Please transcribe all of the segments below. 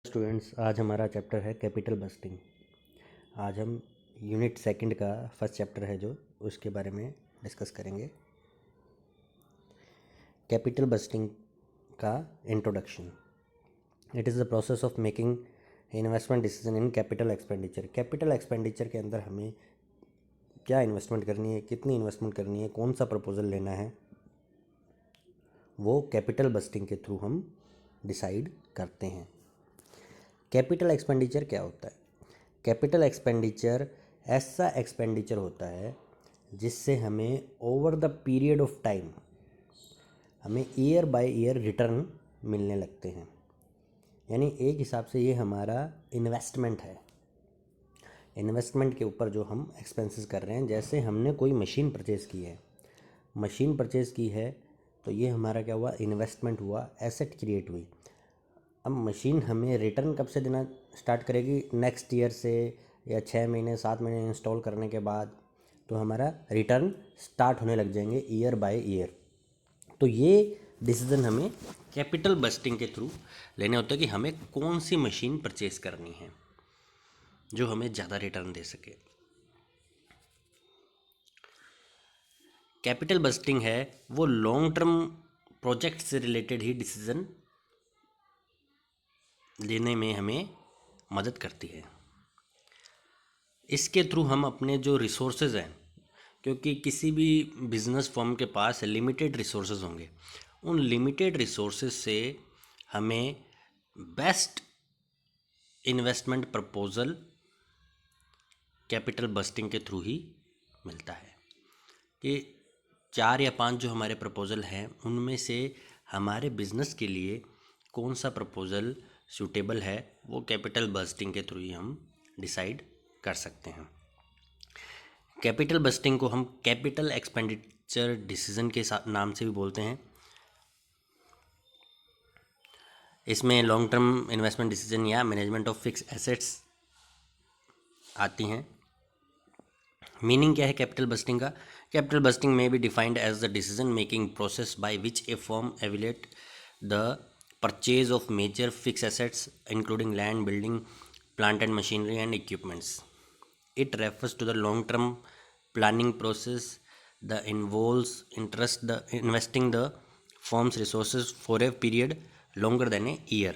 Students, आज हमारा chapter है कैपिटल बस्टिंग। आज हम यूनिट सेकंड का फर्स्ट चैप्टर है जो उसके बारे में डिस्कस करेंगे। कैपिटल बस्टिंग का introduction. It is the process of making investment decision in capital expenditure. Capital expenditure के अंदर हमें क्या इन्वेस्टमेंट करनी है, कितनी इन्वेस्टमेंट करनी है, कौन सा प्रपोजल लेना है, वो कैपिटल बस्टिंग के थ्रू हम डिसाइड करते हैं। कैपिटल एक्सपेंडिचर क्या होता है? कैपिटल एक्सपेंडिचर ऐसा एक्सपेंडिचर होता है जिससे हमें over the period of time हमें ईयर बाय ईयर रिटर्न मिलने लगते हैं। यानी एक हिसाब से ये हमारा इन्वेस्टमेंट है। इन्वेस्टमेंट के ऊपर जो हम एक्सपेंसेस कर रहे हैं, जैसे हमने कोई मशीन परचेज़ की है, मशीन परचेज़ की है तो ये हमारा क्या हुआ, इन्वेस्टमेंट हुआ, एसेट क्रिएट हुई। अब मशीन हमें रिटर्न कब से देना स्टार्ट करेगी? नेक्स्ट ईयर से, या 6 महीने 7 महीने इंस्टॉल करने के बाद तो हमारा रिटर्न स्टार्ट होने लग जाएंगे ईयर बाय ईयर। तो ये डिसीजन हमें कैपिटल बस्टिंग के थ्रू लेने होते हैं कि हमें कौन सी मशीन परचेज करनी है जो हमें ज़्यादा रिटर्न दे सके। कैपिटल बस्टिंग है वो लॉन्ग टर्म प्रोजेक्ट से रिलेटेड ही डिसीजन लेने में हमें मदद करती है। इसके थ्रू हम अपने जो रिसोर्सेज हैं, क्योंकि किसी भी बिजनेस फर्म के पास लिमिटेड रिसोर्सेज होंगे, उन लिमिटेड रिसोर्सेज से हमें best investment proposal capital budgeting के थ्रू ही मिलता है। कि 4 या 5 जो हमारे प्रपोजल हैं उनमें से हमारे बिजनेस के लिए कौन सा प्रपोजल सूटेबल है, वो कैपिटल बस्टिंग के थ्रू ही हम डिसाइड कर सकते हैं। कैपिटल बस्टिंग को हम कैपिटल एक्सपेंडिचर डिसीजन के नाम से भी बोलते हैं। इसमें लॉन्ग टर्म इन्वेस्टमेंट डिसीजन या मैनेजमेंट ऑफ फिक्स एसेट्स आती हैं। मीनिंग क्या है कैपिटल बस्टिंग का? कैपिटल बस्टिंग में be defined as the decision making process by which a firm evaluates the purchase of major fixed assets including land, building, plant and machinery and equipments. It refers to the long-term planning process that involves investing the firm's resources for a period longer than a year.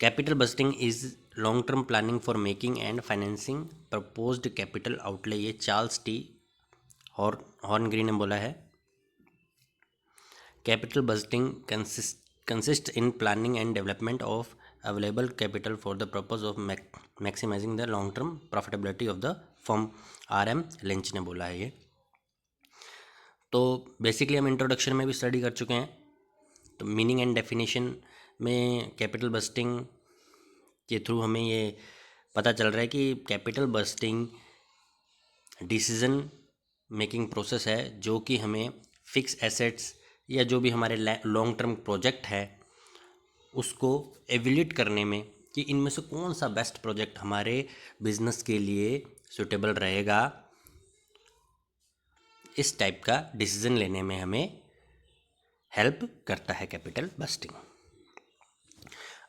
Capital busting is long-term planning for making and financing proposed capital outlay. ये Charles T हॉर्नग्रीन ने बोला है। Capital busting consists in planning and development of available capital for the purpose of maximizing the long term profitability of the firm. RM lynch ने बोला है ये। तो basically हम इंट्रोडक्शन में भी स्टडी कर चुके हैं। तो मीनिंग एंड डेफिनेशन में कैपिटल बस्टिंग के थ्रू हमें ये पता चल रहा है कि capital budgeting decision making process है जो कि हमें फिक्स एसेट्स या जो भी हमारे लॉन्ग टर्म प्रोजेक्ट है उसको एवेल्यूएट करने में कि इनमें से कौन सा बेस्ट प्रोजेक्ट हमारे बिजनेस के लिए सूटेबल रहेगा, इस टाइप का डिसीजन लेने में हमें हेल्प करता है कैपिटल बस्टिंग।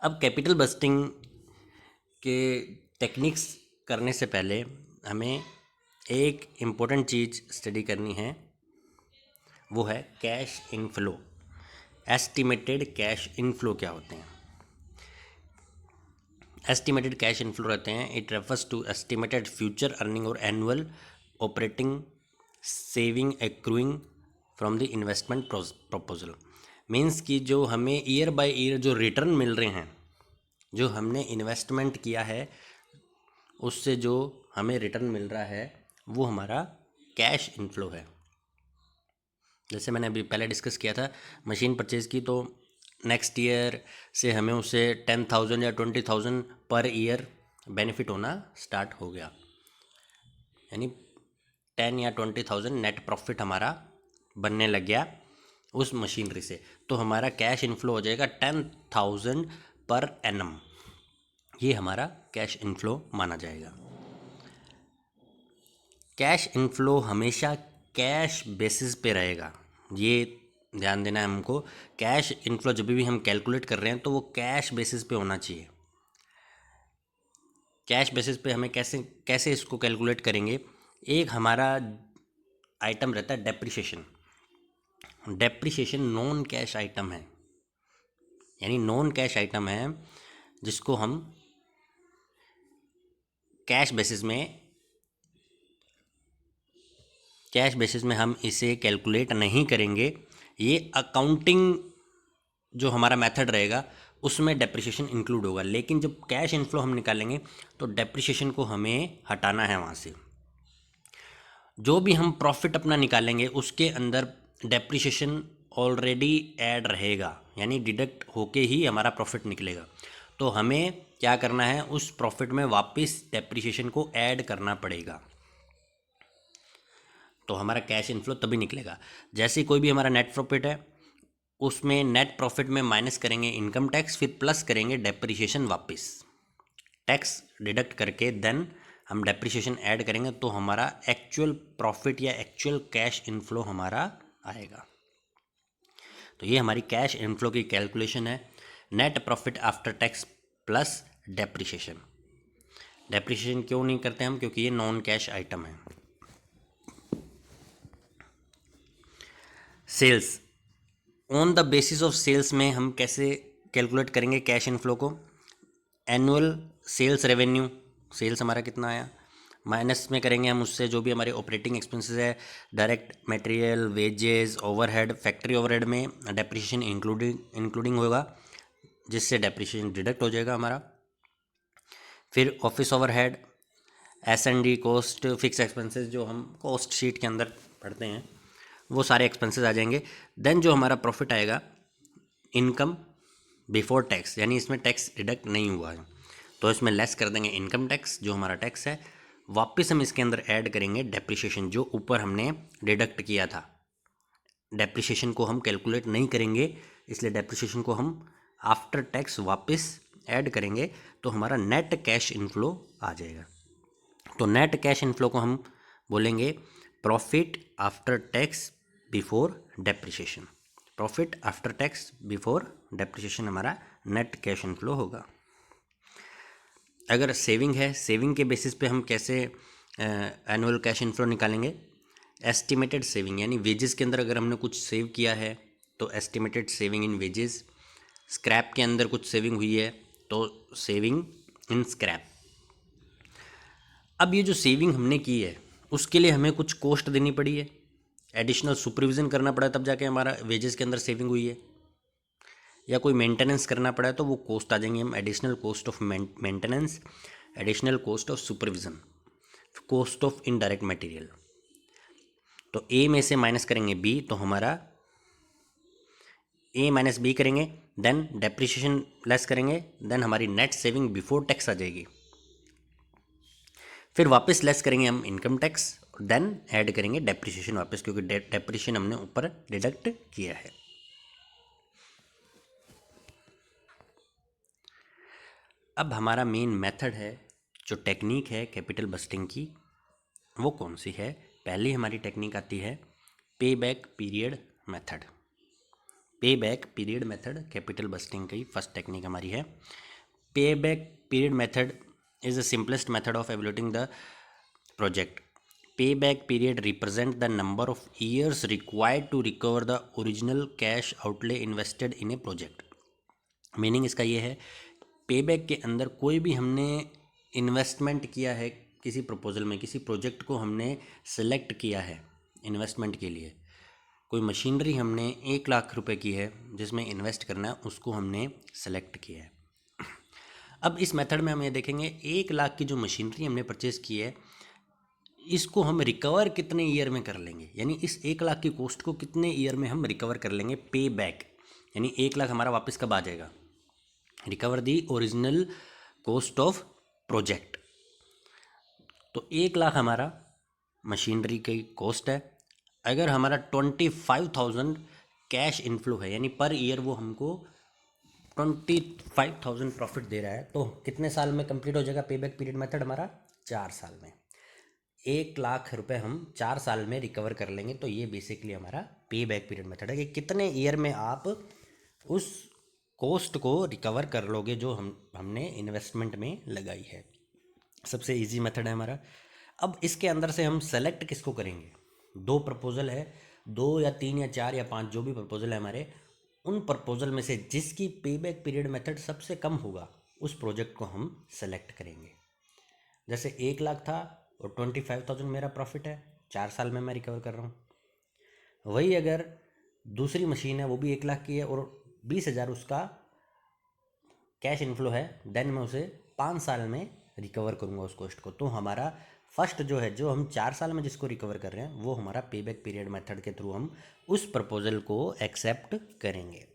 अब कैपिटल बस्टिंग के टेक्निक्स करने से पहले हमें एक इम्पोर्टेंट चीज़ स्टडी करनी है, वो है cash inflow. Estimated cash inflow क्या होते हैं? एस्टिमेटेड कैश इनफ्लो रहते हैं, it refers to estimated future earning और annual operating saving accruing from the investment proposal. Means कि जो हमें ईयर बाय ईयर जो रिटर्न मिल रहे हैं, जो हमने इन्वेस्टमेंट किया है उससे जो हमें रिटर्न मिल रहा है वो हमारा कैश इनफ्लो है। जैसे मैंने अभी पहले डिस्कस किया था, मशीन परचेज़ की तो नेक्स्ट ईयर से हमें उससे 10,000 या 20,000 पर ईयर बेनिफिट होना स्टार्ट हो गया। यानी 10 या 20,000 नेट प्रॉफिट हमारा बनने लग गया उस मशीनरी से। तो हमारा कैश इनफ्लो हो जाएगा 10,000 पर एनम। ये हमारा कैश इनफ्लो माना जाएगा। कैश इनफ्लो हमेशा कैश बेसिस पे रहेगा। ये ध्यान देना है हमको, कैश इनफ्लो जब भी हम कैलकुलेट कर रहे हैं तो वो कैश बेसिस पे होना चाहिए। कैश बेसिस पे हमें कैसे कैसे इसको कैलकुलेट करेंगे, एक हमारा आइटम रहता है depreciation. Depreciation non cash item है, यानी नॉन कैश आइटम है जिसको हम कैश बेसिस में हम इसे कैलकुलेट नहीं करेंगे। ये अकाउंटिंग जो हमारा मेथड रहेगा उसमें डेप्रिसिएशन इंक्लूड होगा, लेकिन जब कैश इनफ्लो हम निकालेंगे तो डेप्रिसिएशन को हमें हटाना है वहाँ से। जो भी हम प्रॉफिट अपना निकालेंगे उसके अंदर डेप्रिसिएशन ऑलरेडी ऐड रहेगा, यानी डिडक्ट होके ही हमारा प्रॉफिट निकलेगा। तो हमें क्या करना है, उस प्रॉफिट में वापस डेप्रिसिएशन को ऐड करना पड़ेगा, तो हमारा कैश इनफ्लो तभी निकलेगा। जैसे कोई भी हमारा नेट प्रॉफिट है, उसमें नेट प्रॉफिट में माइनस करेंगे इनकम टैक्स, फिर प्लस करेंगे डेप्रिसिएशन, वापस टैक्स डिडक्ट करके देन हम डेप्रिसिएशन ऐड करेंगे, तो हमारा एक्चुअल प्रॉफिट या एक्चुअल कैश इनफ्लो हमारा आएगा। तो ये हमारी कैश इनफ्लो की कैलकुलेशन है, net profit after tax plus depreciation. Depreciation क्यों नहीं करते हम, क्योंकि ये नॉन कैश आइटम है। Sales, on the basis of sales में हम कैसे कैलकुलेट करेंगे कैश इनफ्लो को, एनुअल सेल्स रेवेन्यू, सेल्स हमारा कितना आया, माइनस में करेंगे हम उससे जो भी हमारे ऑपरेटिंग एक्सपेंसेस है, direct material, wages, overhead, factory overhead में डेप्रिसिएशन इंक्लूडिंग होगा, जिससे डेप्रिसिएशन डिडक्ट हो जाएगा हमारा। फिर office overhead, S&D cost, fix expenses जो हम कॉस्ट शीट के अंदर पढ़ते हैं, वो सारे एक्सपेंसेस आ जाएंगे। देन जो हमारा प्रॉफिट आएगा, इनकम बिफोर टैक्स, यानी इसमें टैक्स डिडक्ट नहीं हुआ है, तो इसमें लेस कर देंगे इनकम टैक्स जो हमारा टैक्स है। वापस हम इसके अंदर ऐड करेंगे डेप्रिसिएशन जो ऊपर हमने डिडक्ट किया था। डेप्रिसिएशन को हम कैलकुलेट नहीं करेंगे, इसलिए डेप्रिसिएशन को हम आफ्टर टैक्स वापस ऐड करेंगे, तो हमारा नेट कैश इनफ्लो आ जाएगा। तो नेट कैश इनफ्लो को हम बोलेंगे profit after tax before depreciation. Profit after tax before depreciation हमारा नेट कैश इनफ्लो होगा। अगर सेविंग है, सेविंग के बेसिस पे हम कैसे एनुअल कैश इनफ्लो निकालेंगे, एस्टिमेटेड सेविंग, यानी वेजेस के अंदर अगर हमने कुछ सेव किया है तो estimated saving in wages, scrap के अंदर कुछ सेविंग हुई है तो सेविंग इन स्क्रैप। अब ये जो सेविंग हमने की है उसके लिए हमें कुछ कॉस्ट देनी पड़ी है, एडिशनल सुपरविज़न करना पड़ा तब जाके हमारा वेजेस के अंदर सेविंग हुई है, या कोई मेंटेनेंस करना पड़ा है तो वो कॉस्ट आ जाएंगे हम, additional cost of maintenance, additional cost of supervision, cost of indirect material. तो ए में से माइनस करेंगे बी, तो हमारा ए माइनस बी करेंगे, देन डेप्रिसिएशन लेस करेंगे, देन हमारी नेट सेविंग बिफोर टैक्स आ जाएगी। फिर वापस लेस करेंगे हम इनकम टैक्स, देन ऐड करेंगे डेप्रिसिएशन वापस, क्योंकि डेप्रिसिएशन हमने ऊपर डिडक्ट किया है। अब हमारा मेन मेथड है, जो टेक्निक है कैपिटल बस्टिंग की, वो कौन सी है। पहली हमारी टेक्निक आती है pay back period method. Pay back period method capital budgeting की फर्स्ट टेक्निक हमारी है। Pay back period method is the simplest method of evaluating the project. Payback period represent the number of years required to recover the original cash outlay invested in a project. Meaning इसका ये है, payback के अंदर कोई भी हमने investment किया है किसी प्रपोजल में, किसी प्रोजेक्ट को हमने सेलेक्ट किया है इन्वेस्टमेंट के लिए, कोई मशीनरी हमने 1 लाख रुपए की है जिसमें इन्वेस्ट करना है, उसको हमने सेलेक्ट किया है। अब इस मेथड में हम ये देखेंगे 1 लाख की जो मशीनरी हमने परचेज़ की है, इसको हम रिकवर कितने ईयर में कर लेंगे, यानी इस 1 लाख की कॉस्ट को कितने ईयर में हम रिकवर कर लेंगे। पे बैक यानी 1 लाख हमारा वापस कब आ जाएगा, recover the original cost of project. तो 1 लाख हमारा मशीनरी की कॉस्ट है। अगर हमारा 25,000 कैश इनफ्लो है, यानी पर ईयर वो हमको 25,000 प्रॉफिट दे रहा है, तो कितने साल में कंप्लीट हो जाएगा पे बैक पीरियड मेथड हमारा, 4 साल में। 1,00,000 रुपए हम 4 साल में रिकवर कर लेंगे। तो ये बेसिकली हमारा पे बैक पीरियड मेथड है कि कितने ईयर में आप उस कॉस्ट को रिकवर कर लोगे जो हमने इन्वेस्टमेंट में लगाई है। सबसे इजी मेथड है हमारा। अब इसके अंदर से हम सेलेक्ट किसको करेंगे? 2 प्रपोजल है, 2 या 3 या 4 या 5 जो भी प्रपोजल है हमारे, उन प्रपोजल में से जिसकी पे बैक पीरियड मेथड सबसे कम होगा उस प्रोजेक्ट को हम सेलेक्ट करेंगे। जैसे 1,00,000 था और 25,000 मेरा प्रॉफिट है, 4 साल में मैं रिकवर कर रहा हूँ। वही अगर दूसरी मशीन है वो भी 1,00,000 की है और 20,000 उसका कैश इनफ्लो है, देन मैं उसे 5 साल में रिकवर करूँगा उस कॉस्ट को। तो हमारा फर्स्ट जो है, जो हम 4 साल में जिसको रिकवर कर रहे हैं, वो हमारा पे बैक पीरियड मेथड के थ्रू हम उस प्रपोजल को एक्सेप्ट करेंगे।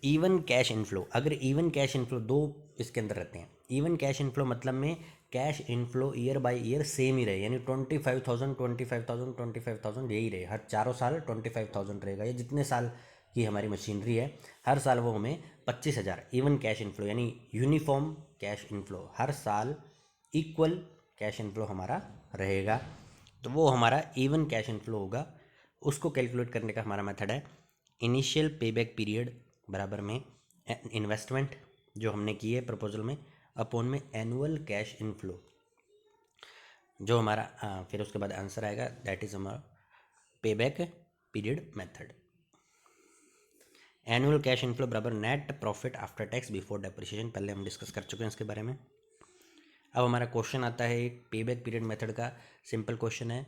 इवन कैश इनफ्लो, अगर इवन कैश इनफ्लो 2 इसके अंदर रहते हैं। इवन कैश इनफ्लो मतलब में cash inflow year by year same ही रहे, यानी 25,000 25,000 25,000 यही रहे, हर 4 साल 25,000 रहेगा। ये जितने साल की हमारी मशीनरी है, हर साल वो हमें 25,000 इवन कैश इनफ्लो यानी यूनिफॉर्म कैश इनफ्लो, हर साल इक्वल कैश इनफ्लो हमारा रहेगा। तो वो हमारा इवन कैश इनफ्लो होगा। उसको कैलकुलेट करने का हमारा मेथड है इनिशियल पे बैक पीरियड बराबर में इन्वेस्टमेंट जो हमने की है प्रपोजल में अपॉन में एनुअल कैश इनफ्लो, जो हमारा फिर उसके बाद आंसर आएगा, दैट इज़ हमारा pay back period method. Annual cash inflow बराबर net profit after tax before depreciation, पहले हम डिस्कस कर चुके हैं इसके बारे में। अब हमारा क्वेश्चन आता है एक पे बैक पीरियड मेथड का, सिंपल क्वेश्चन है,